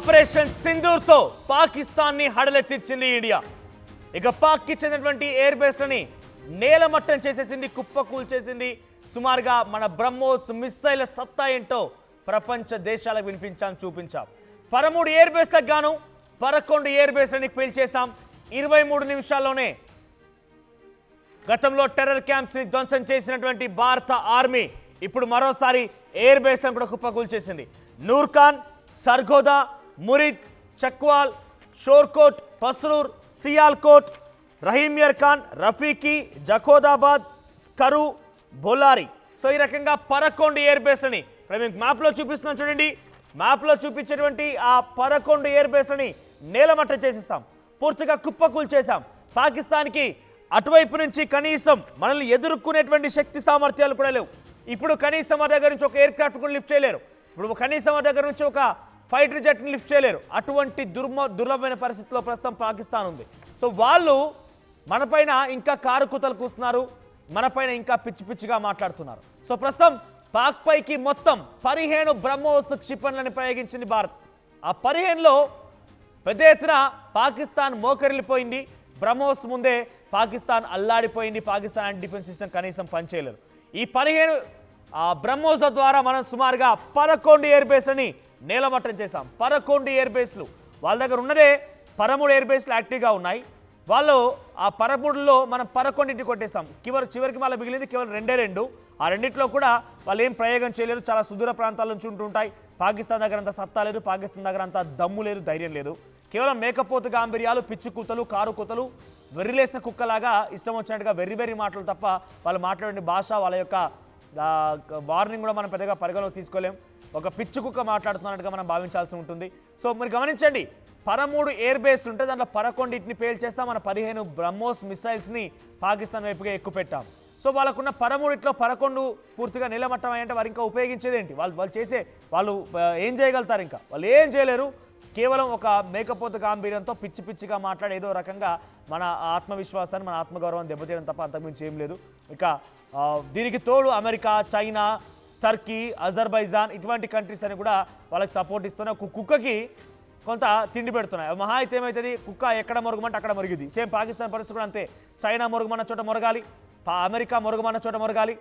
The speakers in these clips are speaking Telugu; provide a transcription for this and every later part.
ఆపరేషన్ సింధూర్ తో పాకిస్తాన్ ని హడలెత్తించింది ఇండియా. ఇక పాక్ కి చెందినటువంటి ఎయిర్ బేస్ లని నేలమట్టం చేసేసింది, కుప్పకూల్చేసింది. సుమారుగా మన బ్రహ్మోస్ మిస్సైల్ సత్తా ఏంటో ప్రపంచ దేశాలకు వినిపించాం, చూపించాం. 13 ఎయిర్ బేస్లకు గాను 11 ఎయిర్ బేస్లని పేల్చేశాం 23 నిమిషాల్లోనే. గతంలో టెర్రర్ క్యాంప్స్ ని ధ్వంసం చేసినటువంటి భారత ఆర్మీ ఇప్పుడు మరోసారి ఎయిర్ బేస్ లను కూడా కుప్పకూల్చేసింది. నూర్ఖాన్, సర్గోదా, మురిద్, చక్వాల్, షోర్కోట్, పస్రూర్, సియాల్కోట్, రహీమియర్ ఖాన్, రఫీకి, జఖోదాబాద్, స్కరు, బొలారి. సో ఈ రకంగా 11 ఎయిర్ బేస్లని మేము మ్యాప్లో చూపిస్తున్నాం చూడండి. మ్యాప్లో చూపించేటువంటి ఆ 11 ఎయిర్ బేస్లని నేలమట్టం చేసేసాం, పూర్తిగా కుప్పకూల్చేసాం. పాకిస్తాన్కి అటువైపు నుంచి కనీసం మనల్ని ఎదుర్కొనేటువంటి శక్తి సామర్థ్యాలు కూడా లేవు. ఇప్పుడు కనీసం మా దగ్గర నుంచి ఒక ఎయిర్ క్రాఫ్ట్ కూడా లిఫ్ట్ చేయలేరు. ఇప్పుడు కనీసం మా దగ్గర నుంచి ఒక ఫైటర్ జెట్ని లిఫ్ట్ చేయలేరు. అటువంటి దుర్లభమైన పరిస్థితిలో ప్రస్తుతం పాకిస్తాన్ ఉంది. సో వాళ్ళు మనపైన ఇంకా కారుకుతలు కూస్తున్నారు, మనపైన ఇంకా పిచ్చి పిచ్చిగా మాట్లాడుతున్నారు. సో ప్రస్తుతం పాక్ పైకి మొత్తం 15 బ్రహ్మోస్ క్షిపణులను ప్రయోగించింది భారత్. ఆ 15లో పెద్ద ఎత్తున పాకిస్తాన్ మోకరిల్లిపోయింది. బ్రహ్మోస్ ముందే పాకిస్తాన్ అల్లాడిపోయింది. పాకిస్తాన్ డిఫెన్స్ సిస్టమ్ కనీసం పనిచేయలేదు. ఈ 15 బ్రహ్మోస్ల ద్వారా మనం సుమారుగా 11 ఎయిర్ బేస్లని నేలమట్టం చేశాం. 11 ఎయిర్ బేస్లు వాళ్ళ దగ్గర ఉన్నదే 13 ఎయిర్ బేస్లు యాక్టివ్గా ఉన్నాయి. వాళ్ళు ఆ 13లో మనం 11 కొట్టేశాం. చివరికి మళ్ళీ మిగిలింది కేవలం 2. ఆ రెండిట్లో కూడా వాళ్ళు ఏం ప్రయోగం చేయలేరు. చాలా సుదూర ప్రాంతాల నుంచి ఉంటుంటాయి. పాకిస్తాన్ దగ్గర అంత సత్తా లేదు, పాకిస్తాన్ దగ్గర అంత దమ్ము లేదు, ధైర్యం లేదు. కేవలం మేకపోతు గాంభీర్యాలు, పిచ్చి కూతలు, కారు కూతలు, వెర్రిలేసిన కుక్కలాగా ఇష్టం వచ్చినట్టుగా వెర్రి మాటలు తప్ప వాళ్ళు మాట్లాడే భాష, వాళ్ళ యొక్క వార్నింగ్ కూడా మనం పెద్దగా పరిగణలోకి తీసుకోలేం. ఒక పిచ్చి కుక్క మాట్లాడుతున్నట్టుగా మనం భావించాల్సి ఉంటుంది. సో మీరు గమనించండి, 13 ఎయిర్ బేస్లు ఉంటే దాంట్లో 11ని పేల్చేస్తాం. మన 15 బ్రహ్మోస్ మిసైల్స్ని పాకిస్తాన్ వైపుగా ఎక్కుపెట్టాం. సో వాళ్ళకున్న 13లో 11 పూర్తిగా నిలమట్టం అయ్యంటే వారు ఇంకా ఉపయోగించేది ఏంటి? వాళ్ళు ఏం చేయగలుగుతారు? ఇంకా వాళ్ళు ఏం చేయలేరు. కేవలం ఒక మేకపోతు గాంభీర్యంతో పిచ్చి పిచ్చిగా మాట్లాడే ఏదో రకంగా మన ఆత్మవిశ్వాసాన్ని, మన ఆత్మగౌరవాన్ని దెబ్బతీయడం తప్ప అంతకుమించి ఏం లేదు. ఇక దీనికి తోడు అమెరికా, చైనా, టర్కీ, అజర్బైజాన్ ఇటువంటి కంట్రీస్ అని కూడా వాళ్ళకి సపోర్ట్ ఇస్తున్నాయి. ఒక కుక్కకి కొంత తిండి పెడుతున్నాయి. మహా అయితే ఏమవుతుంది, కుక్క ఎక్కడ మొరగమంటే అక్కడ మొరిగింది. సేమ్ పాకిస్తాన్ పరిస్థితి కూడా అంతే. చైనా మొరగమన్న చోట మొరగాలి, అమెరికా మొరగమన్న చోట మొరగాలి,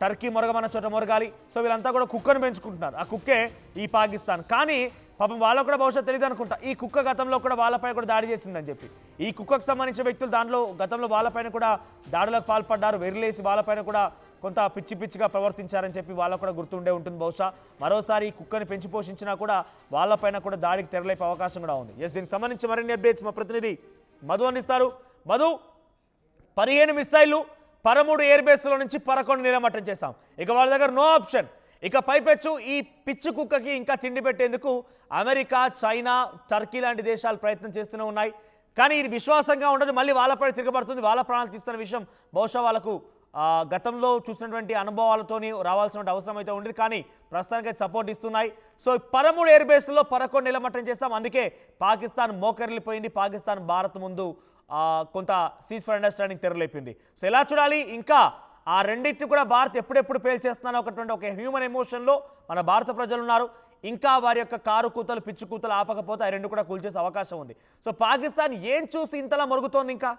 టర్కీ మొరగమన్న చోట మొరగాలి. సో వీళ్ళంతా కూడా కుక్కను పెంచుకుంటున్నారు. ఆ కుక్కే ఈ పాకిస్తాన్. కానీ పాపం వాళ్ళకు కూడా భవిష్యత్తు తెలియదు అనుకుంటా. ఈ కుక్క గతంలో కూడా వాళ్ళపై కూడా దాడి చేసిందని చెప్పి ఈ కుక్కకు సంబంధించిన వ్యక్తులు దాంట్లో గతంలో వాళ్ళపైన కూడా దాడులకు పాల్పడ్డారు. వెర్రిలేసి వాళ్ళపైన కూడా కొంత పిచ్చి పిచ్చిగా ప్రవర్తించారని చెప్పి వాళ్ళకు కూడా గుర్తుండే ఉంటుంది. బహుశా మరోసారి ఈ కుక్కని పెంచి పోషించినా కూడా వాళ్ళపైన కూడా దాడికి తెరలేపే అవకాశం కూడా ఉంది. దీనికి సంబంధించి మరిన్ని అప్డేట్స్ మా ప్రతినిధి మధు అందిస్తారు. మధు, 15 మిసైళ్లు 13 ఎయిర్ బేస్లో నుంచి 11 నిలమట్టం చేశాం. ఇక వాళ్ళ దగ్గర నో ఆప్షన్. ఇక పైపెచ్చు ఈ పిచ్చి కుక్కకి ఇంకా తిండి పెట్టేందుకు అమెరికా, చైనా, టర్కీ లాంటి దేశాలు ప్రయత్నం చేస్తూనే ఉన్నాయి. కానీ ఇది విశ్వాసంగా ఉండదు, మళ్ళీ వాళ్ళపై తిరగబడుతుంది. వాళ్ళ ప్రాణాలు తీస్తున్న విషయం బహుశా వాళ్ళకు గతంలో చూసినటువంటి అనుభవాలతోని రావాల్సిన అవసరం అయితే ఉండేది. కానీ ప్రస్తుతానికి సపోర్ట్ ఇస్తున్నాయి. సో 13 ఎయిర్ బేస్లో 11 నిలమట్టం చేస్తాం. అందుకే పాకిస్తాన్ మోకరిల్లిపోయింది. పాకిస్తాన్ భారత్ ముందు కొంత సీజ్ ఫైర్ అండర్స్టాండింగ్ తెరలేపింది. సో ఎలా చూడాలి? ఇంకా ఆ రెండింటిని కూడా భారత్ ఎప్పుడెప్పుడు పేల్చేస్తున్నాను ఒక హ్యూమన్ ఎమోషన్లో మన భారత ప్రజలు ఉన్నారు. ఇంకా వారి యొక్క కారు కూతలు, పిచ్చి కూతలు ఆపకపోతే ఆ రెండు కూడా కూల్చేసే అవకాశం ఉంది. సో పాకిస్తాన్ ఏం చూసి ఇంతలా మరుగుతోంది? ఇంకా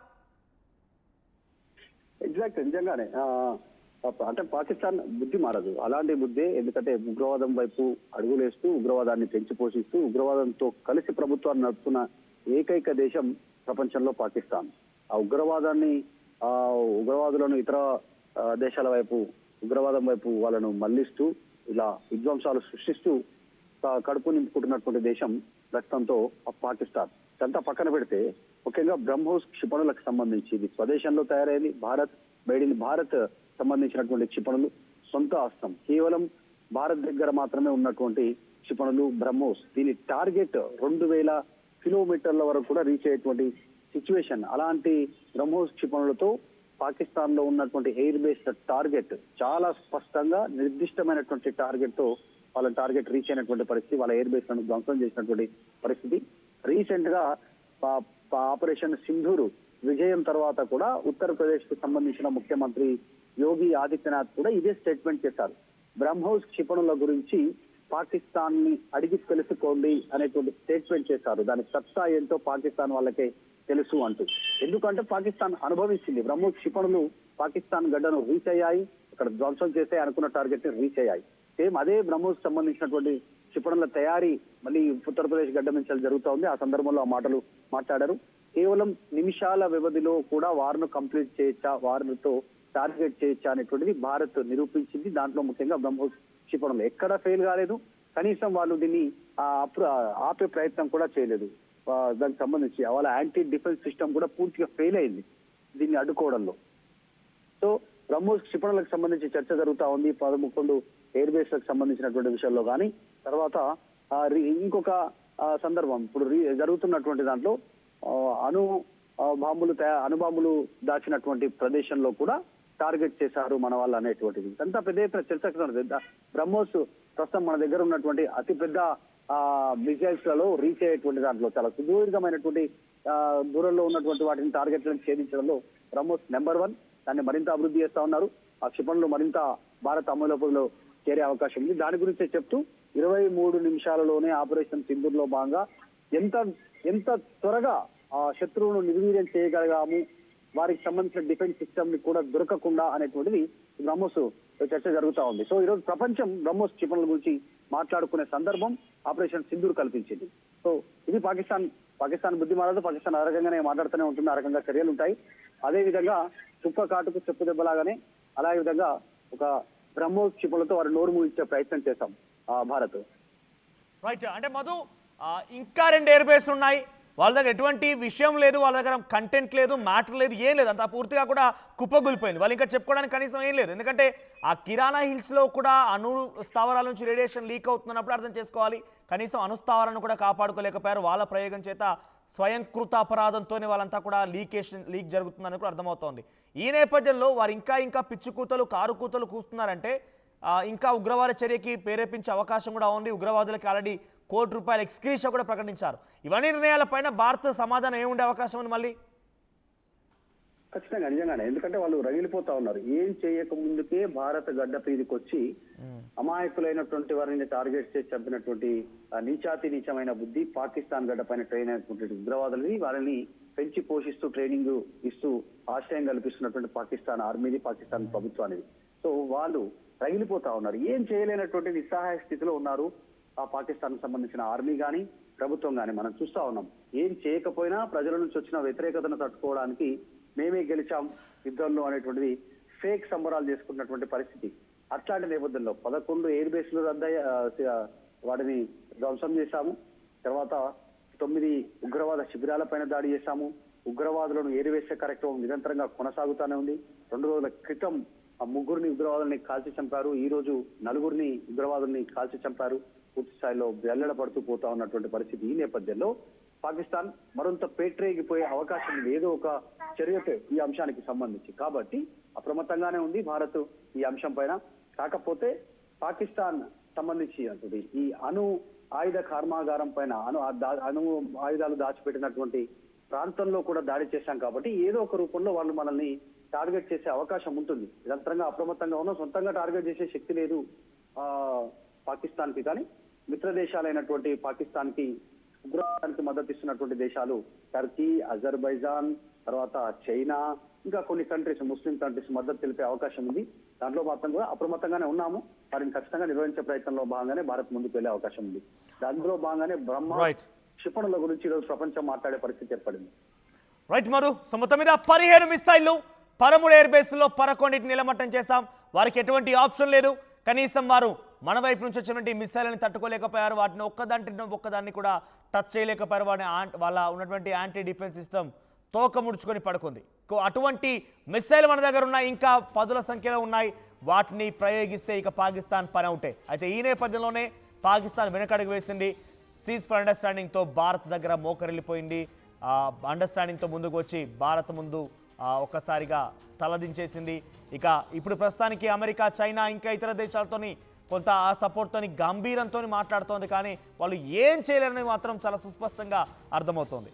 ఎగ్జాక్ట్ నిజంగానే అంటే పాకిస్తాన్ బుద్ధి మారదు. అలాంటి బుద్ధి, ఎందుకంటే ఉగ్రవాదం వైపు అడుగులేస్తూ ఉగ్రవాదాన్ని పెంచి పోషిస్తూ ఉగ్రవాదంతో కలిసి ప్రభుత్వాన్ని నడుపుతున్న ఏకైక దేశం ప్రపంచంలో పాకిస్తాన్. ఆ ఉగ్రవాదులను ఇతర దేశాల వైపు, ఉగ్రవాదం వైపు వాళ్ళను మళ్లిస్తూ ఇలా విధ్వంసాలు సృష్టిస్తూ కడుపు నింపుకుంటున్నటువంటి దేశం రక్తంతో పాకిస్తాన్. ఇదంతా పక్కన పెడితే ముఖ్యంగా బ్రహ్మోస్ క్షిపణులకు సంబంధించి ఇది స్వదేశంలో తయారైంది. మేడ్ ఇన్ భారత్ సంబంధించినటువంటి క్షిపణులు, సొంత అస్త్రం, కేవలం భారత్ దగ్గర మాత్రమే ఉన్నటువంటి క్షిపణులు బ్రహ్మోస్. దీని టార్గెట్ 2000 కిలోమీటర్ల వరకు కూడా రీచ్ అయ్యేటువంటి సిచ్యువేషన్. అలాంటి బ్రహ్మోస్ క్షిపణులతో పాకిస్తాన్ లో ఉన్నటువంటి ఎయిర్ బేస్ టార్గెట్ చాలా స్పష్టంగా నిర్దిష్టమైనటువంటి టార్గెట్ తో వాళ్ళ టార్గెట్ రీచ్ అయినటువంటి పరిస్థితి, వాళ్ళ ఎయిర్ బేస్ లను ధ్వంసం చేసినటువంటి పరిస్థితి. రీసెంట్ గా ఆపరేషన్ సింధూరు విజయం తర్వాత కూడా ఉత్తరప్రదేశ్ కు సంబంధించిన ముఖ్యమంత్రి యోగి ఆదిత్యనాథ్ కూడా ఇదే స్టేట్మెంట్ చేశారు. బ్రహ్మోస్ క్షిపణుల గురించి పాకిస్తాన్ ని అడిగి తెలుసుకోండి అనేటువంటి స్టేట్మెంట్ చేశారు. దాని సత్తా ఏంటో పాకిస్తాన్ వాళ్ళకే తెలుసు అంటూ. ఎందుకంటే పాకిస్తాన్ అనుభవించింది. బ్రహ్మోస్ క్షిపణులు పాకిస్తాన్ గడ్డను రీచ్ అయ్యాయి, అక్కడ ధ్వంసం చేసే అనుకున్న టార్గెట్ ని రీచ్ అయ్యాయి. సేమ్ అదే బ్రహ్మోస్ సంబంధించినటువంటి క్షిపణుల తయారీ మళ్ళీ ఉత్తరప్రదేశ్ గడ్డ నుంచి జరుగుతూ ఉంది. ఆ సందర్భంలో ఆ మాటలు మాట్లాడారు. కేవలం నిమిషాల వ్యవధిలో కూడా వార్ను కంప్లీట్ చేయొచ్చా, వారితో టార్గెట్ చేయొచ్చా అనేటువంటిది భారత్ నిరూపించింది. దాంట్లో ముఖ్యంగా బ్రహ్మోస్ క్షిపణులు ఎక్కడా ఫెయిల్ కాలేదు. కనీసం వాళ్ళు దీన్ని ఆపే ప్రయత్నం కూడా చేయలేదు. దానికి సంబంధించి వాళ్ళ యాంటీ డిఫెన్స్ సిస్టమ్ కూడా పూర్తిగా ఫెయిల్ అయింది దీన్ని అడ్డుకోవడంలో. సో బ్రహ్మోస్ క్షిపణులకు సంబంధించి చర్చ జరుగుతూ ఉంది. 11 ఎయిర్ బేస్ లకు సంబంధించినటువంటి విషయంలో కానీ, తర్వాత ఇంకొక సందర్భం ఇప్పుడు జరుగుతున్నటువంటి దాంట్లో అణు బాంబులు దాచినటువంటి ప్రదేశంలో కూడా టార్గెట్ చేశారు మన వాళ్ళు అనేటువంటిది అంతా పెద్ద ఎత్తున చర్చ. బ్రహ్మోస్ ప్రస్తుతం మన దగ్గర ఉన్నటువంటి అతిపెద్ద మిసైల్స్ లలో రీచ్ అయ్యేటువంటి దాంట్లో చాలా సుదీర్ఘమైనటువంటి దూరంలో ఉన్నటువంటి వాటిని టార్గెట్లను ఛేదించడంలో బ్రహ్మోస్ నెంబర్ 1. దాన్ని మరింత అభివృద్ధి చేస్తా ఉన్నారు. ఆ క్షిపణులు మరింత భారత అమలులో చేరే అవకాశం ఉంది. దాని గురించే చెప్తూ 23 నిమిషాలలోనే ఆపరేషన్ సింధూర్లో భాగంగా ఎంత త్వరగా ఆ శత్రువును నిర్వీర్యం చేయగలిగాము, వారికి సంబంధించిన డిఫెన్స్ సిస్టమ్ ని కూడా దొరకకుండా అనేటువంటిది బ్రహ్మోస్ చర్చ జరుగుతూ ఉంది. సో ఈరోజు ప్రపంచం బ్రహ్మోస్ క్షిపణుల గురించి మాట్లాడుకునే సందర్భం ఆపరేషన్ సింధూర్ కల్పించింది. సో ఇది పాకిస్తాన్ బుద్ధి మారదు. పాకిస్తాన్ ఆ రకంగానే మాట్లాడుతూనే ఉంటుంది, ఆ రకంగా చర్యలు ఉంటాయి. అదే విధంగా తుప్ప కాటుకు చెప్పు దెబ్బలాగానే అలాగే విధంగా ఒక బ్రహ్మోస్ క్షిపణులతో వారు నోరు మూయించే ప్రయత్నం చేశాం భారత్. రైట్. అంటే మధు ఇంకా 2 ఎయిర్ బేస్ ఉన్నాయి, వాళ్ళ దగ్గర ఎటువంటి విషయం లేదు, వాళ్ళ దగ్గర కంటెంట్ లేదు, మ్యాటర్ లేదు, ఏం లేదు, అంత పూర్తిగా కూడా కుప్పగొలిపోయింది. వాళ్ళు ఇంకా చెప్పుకోవడానికి కనీసం ఏం లేదు. ఎందుకంటే ఆ కిరాణా హిల్స్లో కూడా అణు స్థావరాల నుంచి రేడియేషన్ లీక్ అవుతున్నప్పుడు అర్థం చేసుకోవాలి, కనీసం అణు స్థావరాలను కూడా కాపాడుకోలేకపోయారు. వాళ్ళ ప్రయోగం చేత స్వయంకృత అపరాధంతోనే వాళ్ళంతా కూడా లీక్ జరుగుతుందని కూడా అర్థమవుతోంది. ఈ నేపథ్యంలో వారు ఇంకా పిచ్చి కూతలు కారు కూతలు కూస్తున్నారంటే ఇంకా ఉగ్రవాద చర్యకి ప్రేరేపించే అవకాశం కూడా ఉంది. ఉగ్రవాదులకి ఆల్రెడీ ₹1 కోటి ఎక్స్గ్రీషియా కూడా ప్రకటించారు. ఇవన్నీ నిర్ణయాలపైన భారత సమాధానం ఏముండే అవకాశం ఉంది మళ్ళీ? ఖచ్చితంగా నిజంగానే, ఎందుకంటే వాళ్ళు రగిలిపోతా ఉన్నారు. ఏం చేయక ముందుకే భారత గడ్డ పీదికి వచ్చి అమాయకులైనటువంటి వారిని టార్గెట్ చేసి చంపినటువంటి నీచమైన బుద్ధి పాకిస్తాన్ గడ్డ పైన ట్రైన్ అయినటువంటి ఉగ్రవాదులని వారిని పెంచి పోషిస్తూ ట్రైనింగ్ ఇస్తూ ఆశ్రయం కల్పిస్తున్నటువంటి పాకిస్తాన్ ఆర్మీది, పాకిస్తాన్ ప్రభుత్వానికి. సో వాళ్ళు రగిలిపోతా ఉన్నారు. ఏం చేయలేనటువంటి నిస్సహాయ స్థితిలో ఉన్నారు ఆ పాకిస్తాన్ సంబంధించిన ఆర్మీ కానీ ప్రభుత్వం కానీ. మనం చూస్తా ఉన్నాం, ఏం చేయకపోయినా ప్రజల నుంచి వచ్చిన వ్యతిరేకతను తట్టుకోవడానికి మేమే గెలిచాం యుద్ధంలో అనేటువంటిది ఫేక్ సంబరాలు చేసుకున్నటువంటి పరిస్థితి. అట్లాంటి నేపథ్యంలో 11 ఎయిర్ బేస్లు వాటిని ధ్వంసం చేశాము. తర్వాత 9 ఉగ్రవాద శిబిరాలపైన దాడి చేశాము. ఉగ్రవాదులను ఏరివేసే కార్యక్రమం నిరంతరంగా కొనసాగుతూనే ఉంది. 2 రోజుల క్రితం 3 ఉగ్రవాదుల్ని కాల్చి చంపారు. ఈ రోజు 4 ఉగ్రవాదుల్ని కాల్చి చంపారు. పూర్తి స్థాయిలో వెల్లడ పడుతూ పోతా ఉన్నటువంటి పరిస్థితి. ఈ నేపథ్యంలో పాకిస్తాన్ మరింత పేట్రేగిపోయే అవకాశం ఉంది ఏదో ఒక చర్యతో ఈ అంశానికి సంబంధించి. కాబట్టి అప్రమత్తంగానే ఉంది భారత్ ఈ అంశం పైన. కాకపోతే పాకిస్తాన్ సంబంధించి అంటుంది ఈ అణు ఆయుధ కర్మాగారం పైన అణు ఆయుధాలు దాచిపెట్టినటువంటి ప్రాంతంలో కూడా దాడి చేశాం కాబట్టి ఏదో ఒక రూపంలో వాళ్ళు మనల్ని టార్గెట్ చేసే అవకాశం ఉంటుంది. నిరంతరంగా అప్రమత్తంగా ఉన్నాం. సొంతంగా టార్గెట్ చేసే శక్తి లేదు పాకిస్తాన్ కి. కానీ మిత్ర దేశాలైనటువంటి పాకిస్తాన్ కి ఉగ్రవాదానికి మద్దతు ఇస్తున్నటువంటి దేశాలు టర్కీ, అజర్బైజాన్, తర్వాత చైనా, ఇంకా కొన్ని కంట్రీస్, ముస్లిం కంట్రీస్ మద్దతు తెలిపే అవకాశం ఉంది. దాంట్లో మాత్రం కూడా అప్రమత్తంగానే ఉన్నాము. వారిని ఖచ్చితంగా నిర్వహించే ప్రయత్నంలో భాగంగానే భారత్ ముందుకు వెళ్లే అవకాశం ఉంది. దాంట్లో భాగంగానే బ్రహ్మోస్ క్షిపణుల గురించి ఈరోజు ప్రపంచం మాట్లాడే పరిస్థితి ఏర్పడింది. రైట్ మరు. సో మొత్తం మీద 15 మిసైళ్లు 13 ఎయిర్ బేస్లో 11 నిలమట్టం చేశాం. వారికి ఎటువంటి ఆప్షన్ లేదు. కనీసం వారు మన వైపు నుంచి వచ్చినటువంటి మిసైల్ని తట్టుకోలేకపోయారు. వాటిని ఒక్కదాన్ని కూడా టచ్ చేయలేకపోయారు. వాళ్ళ ఉన్నటువంటి యాంటీ డిఫెన్స్ సిస్టమ్ తోక ముడుచుకొని పడుకుంది. అటువంటి మిసైల్ మన దగ్గర ఉన్నాయి, ఇంకా 10ల సంఖ్యలో ఉన్నాయి. వాటిని ప్రయోగిస్తే ఇక పాకిస్తాన్ పని అవుటే. అయితే ఈ నేపథ్యంలోనే పాకిస్తాన్ వెనకడుగు వేసింది. సీజ్ ఫర్ అండర్స్టాండింగ్తో భారత్ దగ్గర మోకరిల్లిపోయింది. అండర్స్టాండింగ్తో ముందుకు వచ్చి భారత్ ముందు ఒక్కసారిగా తలదించేసింది. ఇక ఇప్పుడు ప్రస్తుతానికి అమెరికా, చైనా, ఇంకా ఇతర దేశాలతోని కొంత ఆ సపోర్ట్తోని గంభీరంతో మాట్లాడుతోంది. కానీ వాళ్ళు ఏం చేయలేరని మాత్రం చాలా సుస్పష్టంగా అర్థమవుతోంది.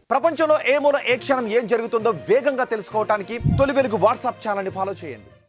ప్రపంచంలో ఏ మూల ఏ క్షణం ఏం జరుగుతుందో వేగంగా తెలుసుకోవడానికి తొలి వెలుగు వాట్సాప్ ఛానల్ని ఫాలో చేయండి.